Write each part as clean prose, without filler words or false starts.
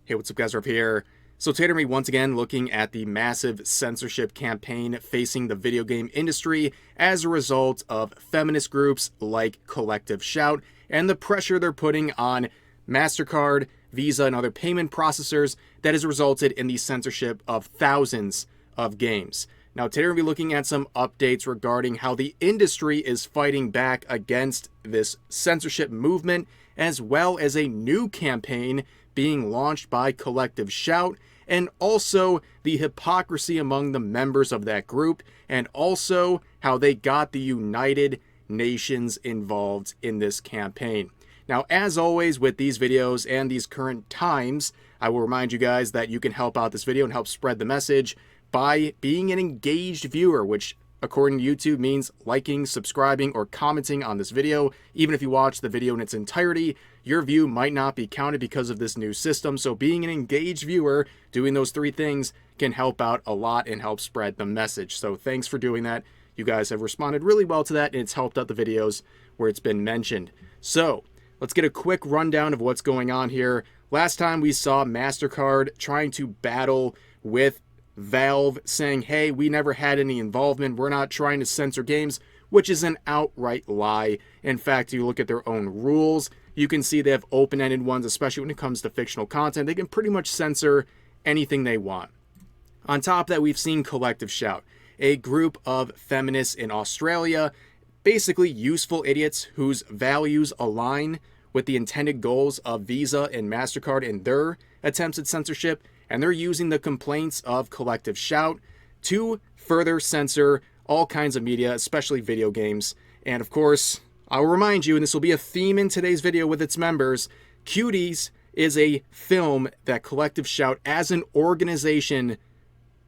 Hey, what's up guys, Rob here. So today we're once again looking at the massive censorship campaign facing the video game industry as a result of feminist groups like Collective Shout and the pressure they're putting on MasterCard, Visa, and other payment processors that has resulted in the censorship of thousands of games. Now today we're going to be looking at some updates regarding how the industry is fighting back against this censorship movement, as well as a new campaign being launched by Collective Shout, and also the hypocrisy among the members of that group, and also how they got the United Nations involved in this campaign. Now, as always with these videos and these current times, I will remind you guys that you can help out this video and help spread the message by being an engaged viewer, which according to YouTube means liking, subscribing, or commenting on this video. Even if you watch the video in its entirety, your view might not be counted because of this new system. So being an engaged viewer, doing those three things can help out a lot and help spread the message. So thanks for doing that. You guys have responded really well to that, and it's helped out the videos where it's been mentioned. So let's get a quick rundown of what's going on here. Last time we saw MasterCard trying to battle with Valve, saying, hey, we never had any involvement, we're not trying to censor games, which is an outright lie. In fact, you look at their own rules, you can see they have open-ended ones, especially when it comes to fictional content. They can pretty much censor anything they want. On top of that, we've seen Collective Shout, a group of feminists in Australia, basically useful idiots whose values align with the intended goals of Visa and MasterCard in their attempts at censorship, and they're using the complaints of Collective Shout to further censor all kinds of media, especially video games. And of course, I'll remind you, and this will be a theme in today's video with its members, Cuties is a film that Collective Shout as an organization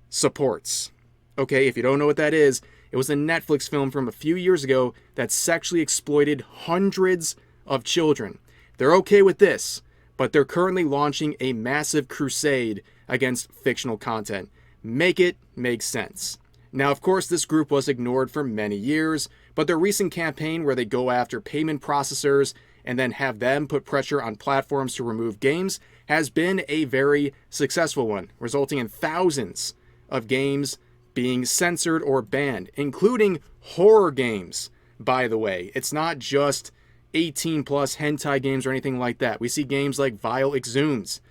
supports. Okay, if you don't know what that is, it was a Netflix film from a few years ago that sexually exploited hundreds of children. They're okay with this, but they're currently launching a massive crusade against fictional content. Make it make sense. Now, of course, this group was ignored for many years, but their recent campaign where they go after payment processors and then have them put pressure on platforms to remove games has been a very successful one, resulting in thousands of games being censored or banned, including horror games, by the way. It's not just 18 plus hentai games or anything like that. We see games like Vile Exhumes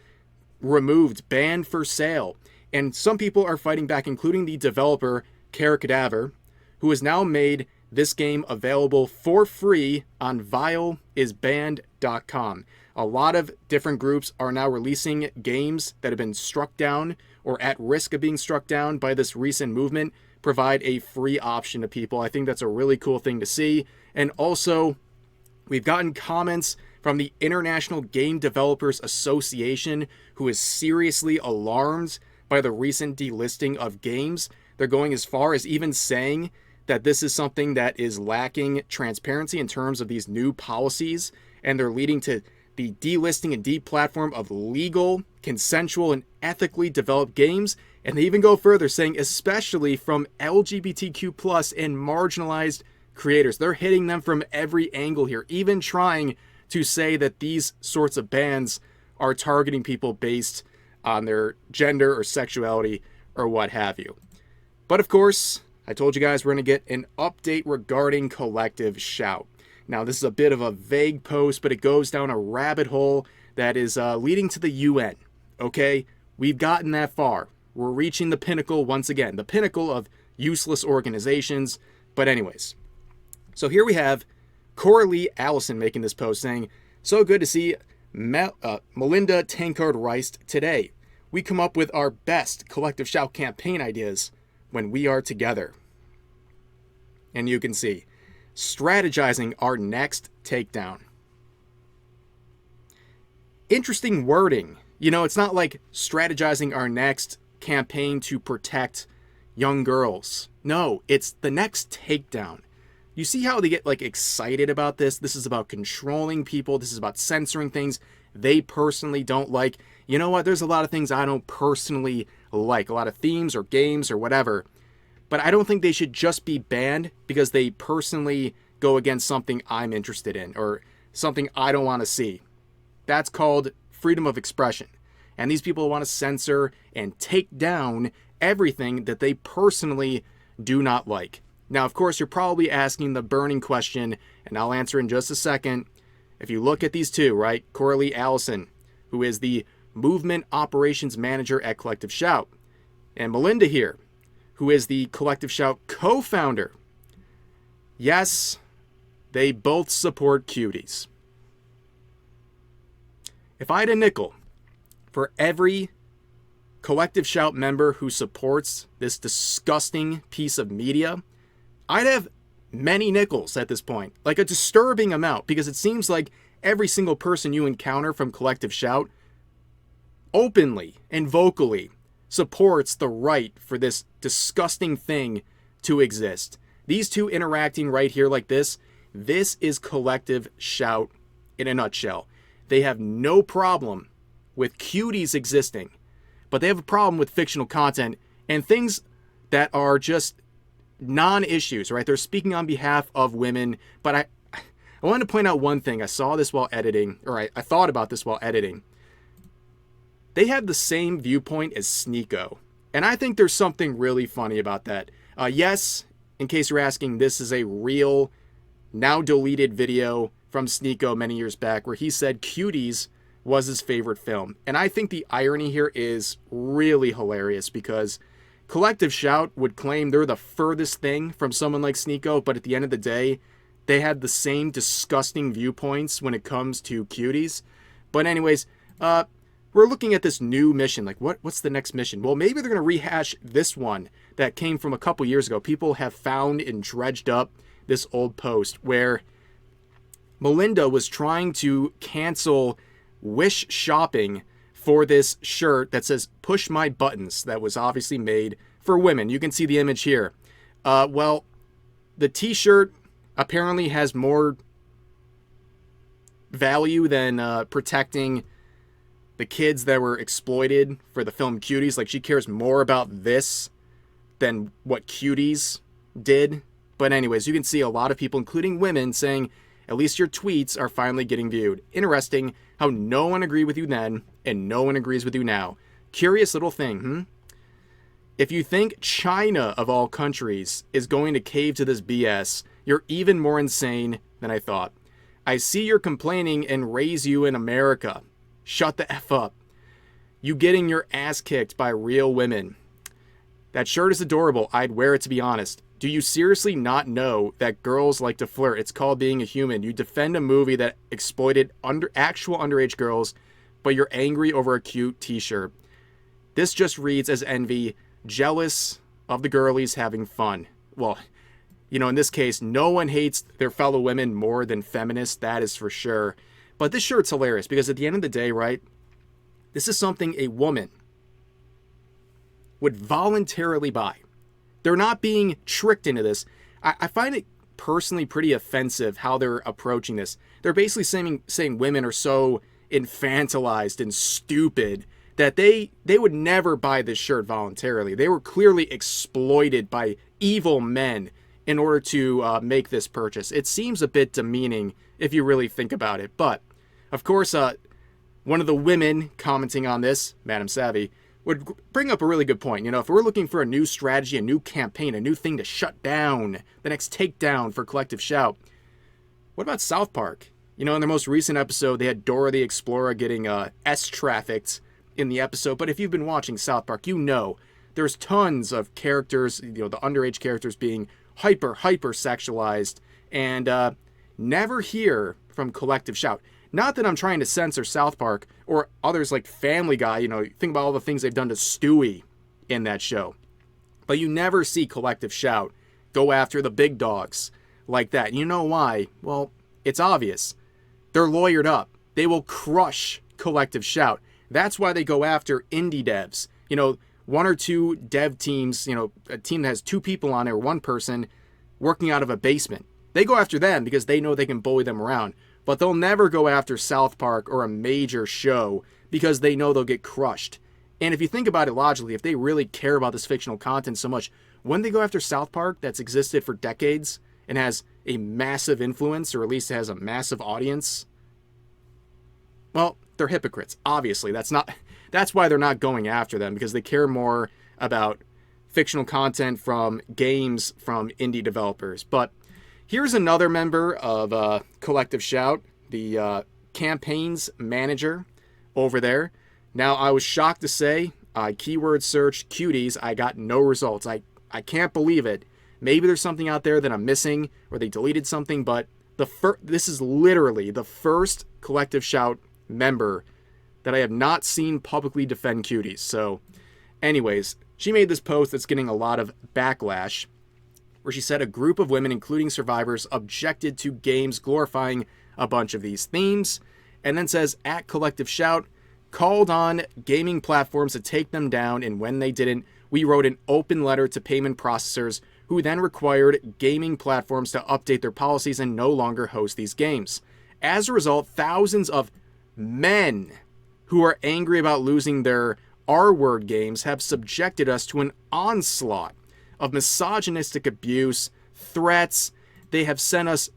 removed, banned for sale. And some people are fighting back, including the developer, Cadaver, who has now made this game available for free on vileisbanned.com. A lot of different groups are now releasing games that have been struck down or at risk of being struck down by this recent movement, provide a free option to people. I think that's a really cool thing to see. And also, we've gotten comments from the International Game Developers Association, who is seriously alarmed by the recent delisting of games. They're going as far as even saying that this is something that is lacking transparency in terms of these new policies, and they're leading to the delisting and deplatform of legal, consensual, and ethically developed games. And they even go further, saying especially from LGBTQ plus and marginalized creators. They're hitting them from every angle here, even trying to say that these sorts of bans are targeting people based on their gender or sexuality or what have you. But of course, I told you guys we're going to get an update regarding Collective Shout. Now, this is a bit of a vague post, but it goes down a rabbit hole that is leading to the UN. Okay, we've gotten that far. We're reaching the pinnacle once again, the pinnacle of useless organizations. But anyways, so here we have Coralie Allison making this post saying, so good to see Melinda Tankard-Rice today. We come up with our best Collective Shout campaign ideas when we are together. And you can see, strategizing our next takedown. Interesting wording. You know, it's not like strategizing our next campaign to protect young girls. No, it's the next takedown. You see how they get like excited about this? This is about controlling people. This is about censoring things they personally don't like. You know what? There's a lot of things I don't personally like. A lot of themes or games or whatever. But I don't think they should just be banned because they personally go against something I'm interested in or something I don't want to see. That's called freedom of expression. And these people want to censor and take down everything that they personally do not like. Now, of course, you're probably asking the burning question, and I'll answer in just a second. If you look at these two, right? Coralie Allison, who is the movement operations manager at Collective Shout, and Melinda here, who is the Collective Shout co-founder. Yes, they both support cuties. If I had a nickel for every Collective Shout member who supports this disgusting piece of media, I'd have many nickels at this point, like a disturbing amount, because it seems like every single person you encounter from Collective Shout openly and vocally supports the right for this disgusting thing to exist. These two interacting right here like this is Collective Shout in a nutshell. They have no problem with cuties existing, but they have a problem with fictional content and things that are just non-issues, right? They're speaking on behalf of women, but I wanted to point out one thing. I saw this while editing, or I thought about this while editing. They have the same viewpoint as Sneeko, and I think there's something really funny about that. Yes, in case you're asking, this is a real, now deleted video from Sneeko many years back where he said Cuties was his favorite film. And I think the irony here is really hilarious because Collective Shout would claim they're the furthest thing from someone like Sneeko, but at the end of the day, they had the same disgusting viewpoints when it comes to cuties. But anyways, we're looking at this new mission. Like, what's the next mission? Well, maybe they're going to rehash this one that came from a couple years ago. People have found and dredged up this old post where Melinda was trying to cancel Wish shopping for this shirt that says "Push My Buttons," that was obviously made for women. You can see the image here. Well, the t-shirt apparently has more value than protecting the kids that were exploited for the film Cuties. Like, she cares more about this than what Cuties did. But anyways, you can see a lot of people, including women, saying, at least your tweets are finally getting viewed. Interesting how no one agreed with you then and no one agrees with you now. Curious little thing, If you think China, of all countries, is going to cave to this BS, you're even more insane than I thought. I see you're complaining and raise you in America. Shut the F up. You getting your ass kicked by real women. That shirt is adorable. I'd wear it, to be honest. Do you seriously not know that girls like to flirt? It's called being a human. You defend a movie that exploited actual underage girls, but you're angry over a cute t-shirt. This just reads as envy, jealous of the girlies having fun. Well, in this case, no one hates their fellow women more than feminists, that is for sure. But this shirt's hilarious because at the end of the day, right, this is something a woman would voluntarily buy. They're not being tricked into this. I find it personally pretty offensive how they're approaching this. They're basically saying women are so infantilized and stupid that they would never buy this shirt voluntarily. They were clearly exploited by evil men in order to make this purchase. It seems a bit demeaning if you really think about it. But, of course, one of the women commenting on this, Madam Savvy, would bring up a really good point. If we're looking for a new strategy, a new campaign, a new thing to shut down, the next takedown for Collective Shout, what about South Park? In their most recent episode, they had Dora the Explorer getting S-trafficked in the episode. But if you've been watching South Park, there's tons of characters, the underage characters being hyper sexualized, and never hear from Collective Shout. Not that I'm trying to censor South Park or others like Family Guy, think about all the things they've done to Stewie in that show. But you never see Collective Shout go after the big dogs like that. You know why? Well, it's obvious. They're lawyered up. They will crush Collective Shout. That's why they go after indie devs. One or two dev teams, a team that has two people on it or one person working out of a basement. They go after them because they know they can bully them around. But they'll never go after South Park or a major show because they know they'll get crushed. And if you think about it logically, if they really care about this fictional content so much, when they go after South Park that's existed for decades and has a massive influence, or at least has a massive audience, well, they're hypocrites. Obviously, that's not that's why they're not going after them, because they care more about fictional content from games from indie developers. But here's another member of Collective Shout, the campaigns manager over there. Now, I was shocked to say, I keyword searched cuties, I got no results. I can't believe it. Maybe there's something out there that I'm missing, or they deleted something, but this is literally the first Collective Shout member that I have not seen publicly defend cuties. So, anyways, she made this post that's getting a lot of backlash, where she said a group of women, including survivors, objected to games glorifying a bunch of these themes, and then says, at Collective Shout, called on gaming platforms to take them down, and when they didn't, we wrote an open letter to payment processors who then required gaming platforms to update their policies and no longer host these games. As a result, thousands of men who are angry about losing their R-word games have subjected us to an onslaught of misogynistic abuse, threats. They have sent us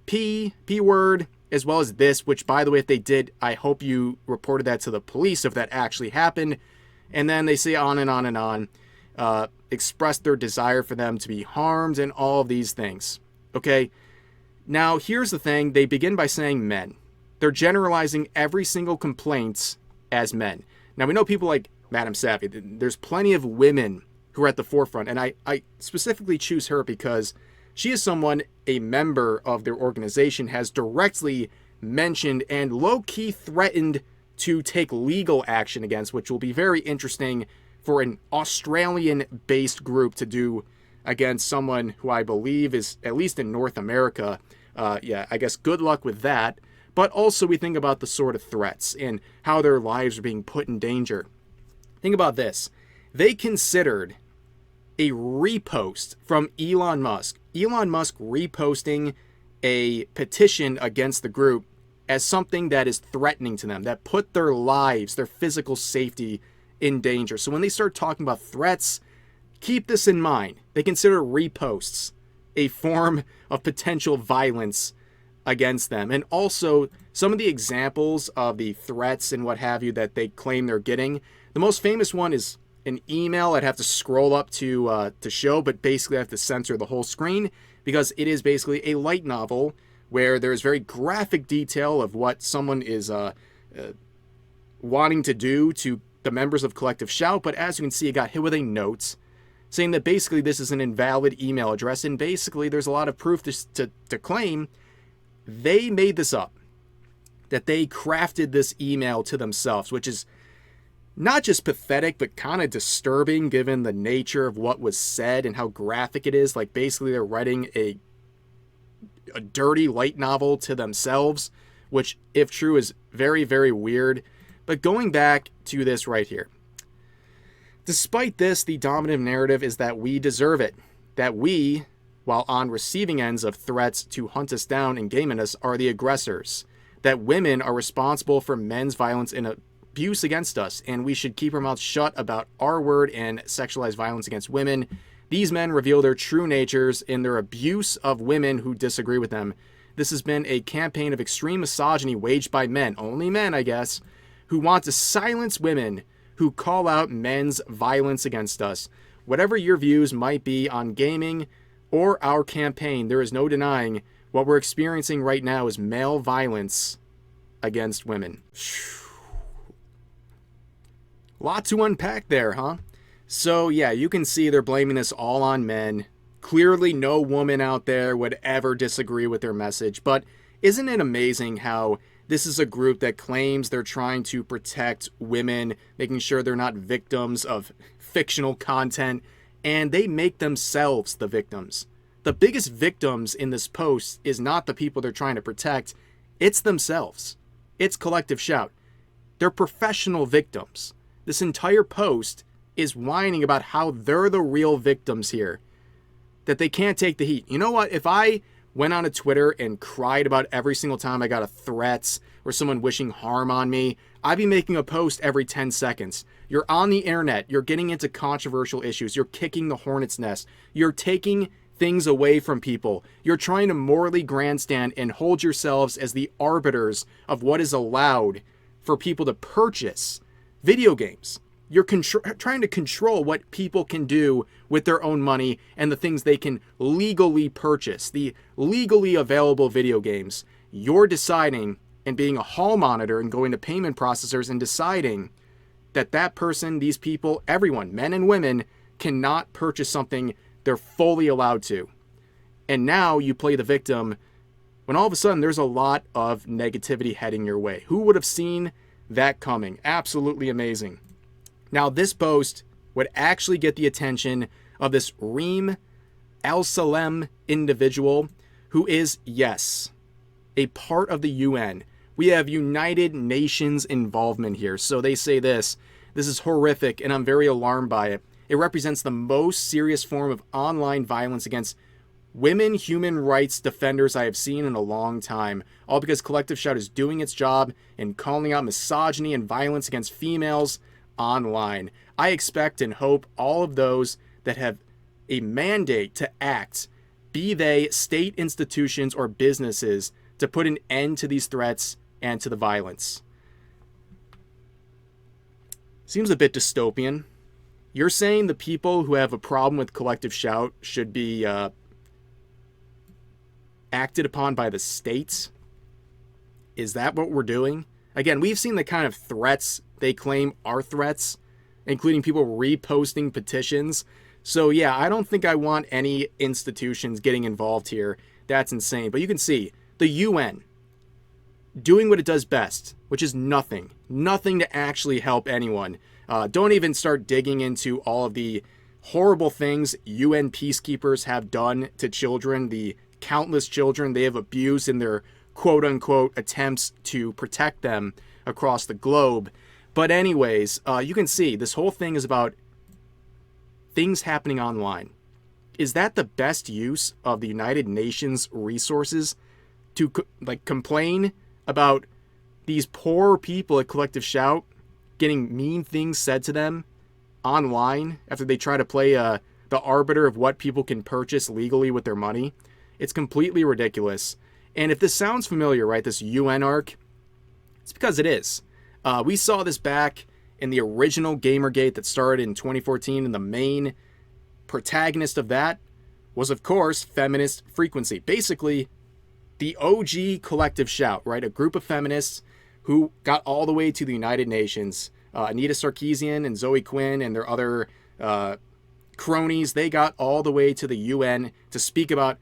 P-word, as well as this, which, by the way, if they did, I hope you reported that to the police if that actually happened. And then they say on and on and on, express their desire for them to be harmed and all of these things. Okay? Now, here's the thing. They begin by saying men. They're generalizing every single complaint as men. Now, we know people like Madame Savvy. There's plenty of women who are at the forefront, and I specifically choose her because she is someone a member of their organization has directly mentioned and low-key threatened to take legal action against, which will be very interesting for an Australian-based group to do against someone who I believe is, at least in North America, yeah, I guess good luck with that. But also we think about the sort of threats and how their lives are being put in danger. Think about this. They considered a repost from Elon Musk reposting a petition against the group as something that is threatening to them, that put their lives, their physical safety in danger. So when they start talking about threats, keep this in mind. They consider reposts a form of potential violence against them. And also, some of the examples of the threats and what have you that they claim they're getting, the most famous one is an email I'd have to scroll up to show, but basically I have to censor the whole screen because it is basically a light novel where there's very graphic detail of what someone is wanting to do to the members of Collective Shout. But as you can see, it got hit with a note saying that basically this is an invalid email address, and basically there's a lot of proof to claim they made this up, that they crafted this email to themselves, which is not just pathetic, but kind of disturbing given the nature of what was said and how graphic it is. Like basically they're writing a dirty light novel to themselves, which if true is very, very weird. But going back to this right here. Despite this, the dominant narrative is that we deserve it. That we, while on receiving ends of threats to hunt us down and game us, are the aggressors. That women are responsible for men's violence and abuse against us, and we should keep our mouths shut about R-word and sexualized violence against women. These men reveal their true natures in their abuse of women who disagree with them. This has been a campaign of extreme misogyny waged by men, only men, I guess, who want to silence women who call out men's violence against us. Whatever your views might be on gaming or our campaign, there is no denying what we're experiencing right now is male violence against women. Lot to unpack there, huh? So yeah, you can see they're blaming this all on men. Clearly no woman out there would ever disagree with their message, but isn't it amazing how this is a group that claims they're trying to protect women, making sure they're not victims of fictional content, and they make themselves the victims. The biggest victims in this post is not the people they're trying to protect, it's themselves. It's Collective Shout. They're professional victims. This entire post is whining about how they're the real victims here, that they can't take the heat. You know what? If I went on to Twitter and cried about every single time I got a threats or someone wishing harm on me, I'd be making a post every 10 seconds. You're on the internet. You're getting into controversial issues. You're kicking the hornet's nest. You're taking things away from people. You're trying to morally grandstand and hold yourselves as the arbiters of what is allowed for people to purchase. video games. You're trying to control what people can do with their own money and the things they can legally purchase, the legally available video games. You're deciding and being a hall monitor and going to payment processors and deciding that that person, these people, everyone, men and women, cannot purchase something they're fully allowed to. And now you play the victim when all of a sudden there's a lot of negativity heading your way. Who would have seen that coming? Absolutely amazing. Now, this post would actually get the attention of this Reem Al Salem individual who is, yes, a part of the UN. We have United Nations involvement here. So they say this is horrific and I'm very alarmed by it. It represents the most serious form of online violence against women human rights defenders I have seen in a long time. All because Collective Shout is doing its job in calling out misogyny and violence against females online. I expect and hope all of those that have a mandate to act, be they state institutions or businesses, to put an end to these threats and to the violence. Seems a bit dystopian. You're saying the people who have a problem with Collective Shout should be acted upon by the states? Is that what we're doing? Again, we've seen the kind of threats they claim are threats, including people reposting petitions. So yeah, I don't think I want any institutions getting involved here. That's insane. But you can see the UN doing what it does best, which is nothing to actually help anyone. Don't even start digging into all of the horrible things UN peacekeepers have done to children, the countless children they have abused in their quote-unquote attempts to protect them across the globe. But anyways, you can see this whole thing is about things happening online. Is that the best use of the United Nations resources to complain about these poor people at Collective Shout getting mean things said to them online after they try to play the arbiter of what people can purchase legally with their money? It's completely ridiculous. And if this sounds familiar, right, this UN arc, it's because it is. We saw this back in the original Gamergate that started in 2014, and the main protagonist of that was, of course, Feminist Frequency. Basically, the OG Collective Shout, right? A group of feminists who got all the way to the United Nations. Anita Sarkeesian and Zoe Quinn and their other cronies, they got all the way to the UN to speak about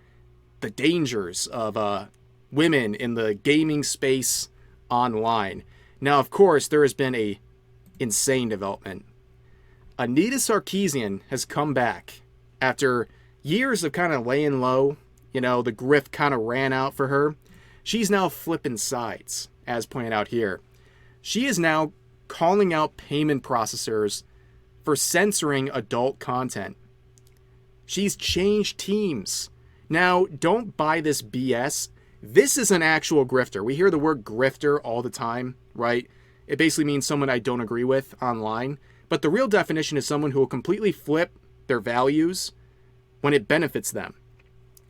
the dangers of women in the gaming space online. Now, of course, there has been a insane development. Anita Sarkeesian has come back after years of kind of laying low. You know, the grift kind of ran out for her. She's now flipping sides, as pointed out here. She is now calling out payment processors for censoring adult content. She's changed teams. Now, don't buy this BS. This is an actual grifter. We hear the word grifter all the time, right? It basically means someone I don't agree with online. But the real definition is someone who will completely flip their values when it benefits them.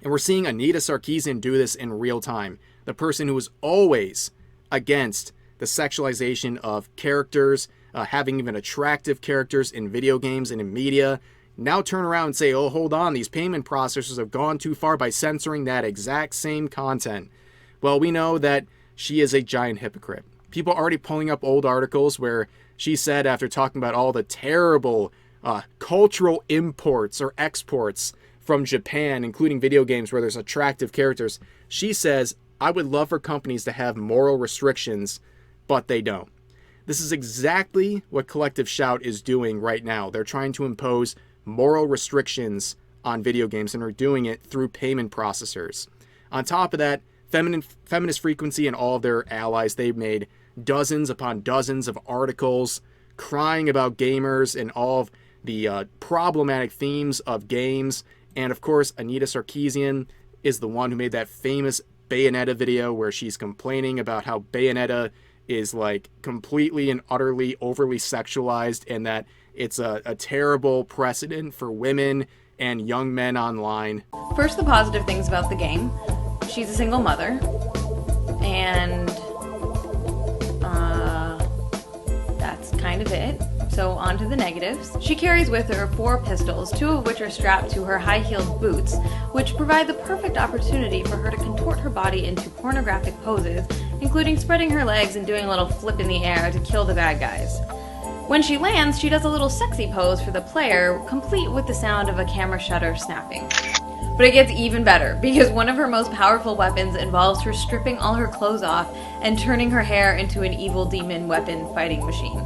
And we're seeing Anita Sarkeesian do this in real time. The person who was always against the sexualization of characters, having even attractive characters in video games and in media, now turn around and say, oh, hold on, these payment processors have gone too far by censoring that exact same content. Well, we know that she is a giant hypocrite. People are already pulling up old articles where she said, after talking about all the terrible cultural imports or exports from Japan, including video games where there's attractive characters, she says, I would love for companies to have moral restrictions, but they don't. This is exactly what Collective Shout is doing right now. They're trying to impose moral restrictions on video games, and are doing it through payment processors. On top of that, Feminist Frequency and all of their allies, they've made dozens upon dozens of articles crying about gamers and all of the problematic themes of games. And of course, Anita Sarkeesian is the one who made that famous Bayonetta video where she's complaining about how Bayonetta is like completely and utterly overly sexualized, and that it's a terrible precedent for women and young men online. First, the positive things about the game. She's a single mother, and that's kind quite a bit, so on to the negatives. She carries with her 4 pistols, 2 of which are strapped to her high-heeled boots, which provide the perfect opportunity for her to contort her body into pornographic poses, including spreading her legs and doing a little flip in the air to kill the bad guys. When she lands, she does a little sexy pose for the player, complete with the sound of a camera shutter snapping. But it gets even better, because one of her most powerful weapons involves her stripping all her clothes off and turning her hair into an evil demon weapon fighting machine.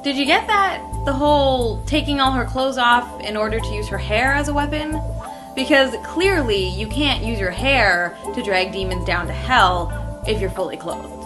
Did you get that? The whole taking all her clothes off in order to use her hair as a weapon? Because clearly you can't use your hair to drag demons down to hell if you're fully clothed.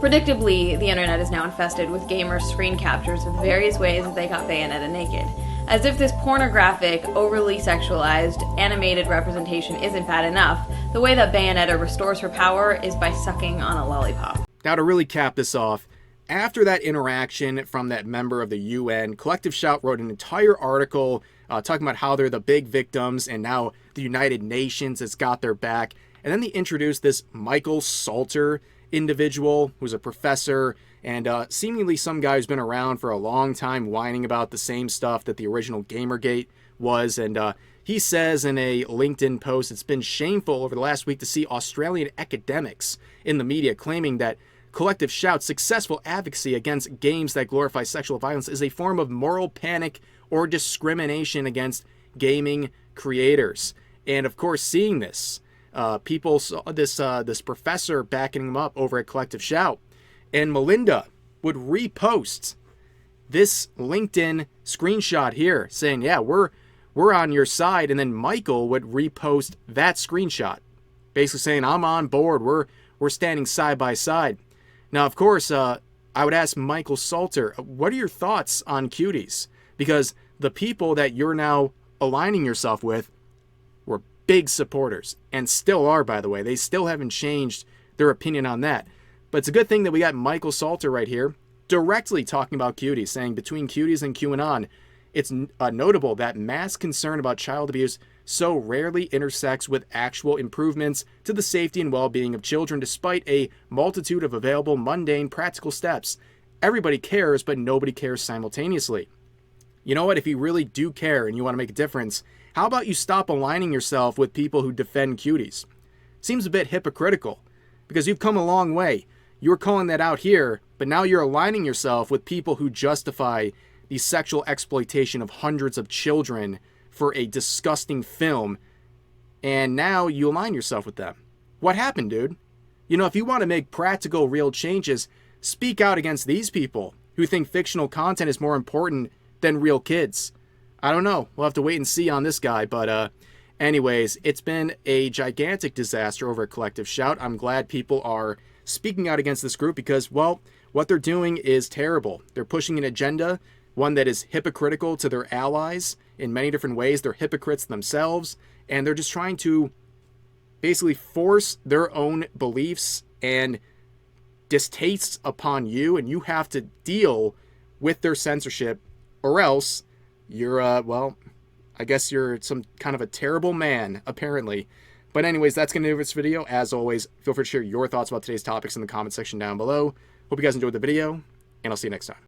Predictably, the internet is now infested with gamers' screen captures of the various ways that they got Bayonetta naked. As if this pornographic, overly sexualized, animated representation isn't bad enough, the way that Bayonetta restores her power is by sucking on a lollipop. Now to really cap this off, after that interaction from that member of the UN, Collective Shout wrote an entire article talking about how they're the big victims and now the United Nations has got their back. And then they introduced this Michael Salter individual who's a professor and seemingly some guy who's been around for a long time whining about the same stuff that the original Gamergate was. And he says in a LinkedIn post, it's been shameful over the last week to see Australian academics in the media claiming that Collective Shout's successful advocacy against games that glorify sexual violence is a form of moral panic or discrimination against gaming creators. And of course, seeing this, people saw this professor backing him up over at Collective Shout, and Melinda would repost this LinkedIn screenshot here saying, yeah, we're on your side. And then Michael would repost that screenshot basically saying, I'm on board. We're standing side by side. Now, of course, I would ask Michael Salter, what are your thoughts on cuties? Because the people that you're now aligning yourself with were big supporters and still are, by the way. They still haven't changed their opinion on that. But it's a good thing that we got Michael Salter right here directly talking about cuties, saying between cuties and QAnon, it's notable that mass concern about child abuse so rarely intersects with actual improvements to the safety and well-being of children, despite a multitude of available mundane practical steps. Everybody cares, but nobody cares simultaneously. You know what? If you really do care and you want to make a difference, how about you stop aligning yourself with people who defend cuties? Seems a bit hypocritical, because you've come a long way. You were calling that out here, but now you're aligning yourself with people who justify the sexual exploitation of hundreds of children for a disgusting film, and now you align yourself with them. What happened, dude? You know, if you want to make practical, real changes, speak out against these people who think fictional content is more important than real kids. I don't know. We'll have to wait and see on this guy, but anyways, it's been a gigantic disaster over at Collective Shout. I'm glad people are speaking out against this group because, well, what they're doing is terrible. They're pushing an agenda, one that is hypocritical to their allies in many different ways. They're hypocrites themselves, and they're just trying to basically force their own beliefs and distastes upon you, and you have to deal with their censorship, or else you're, well, I guess you're some kind of a terrible man, apparently. But anyways, that's going to do it for this video. As always, feel free to share your thoughts about today's topics in the comment section down below. Hope you guys enjoyed the video, and I'll see you next time.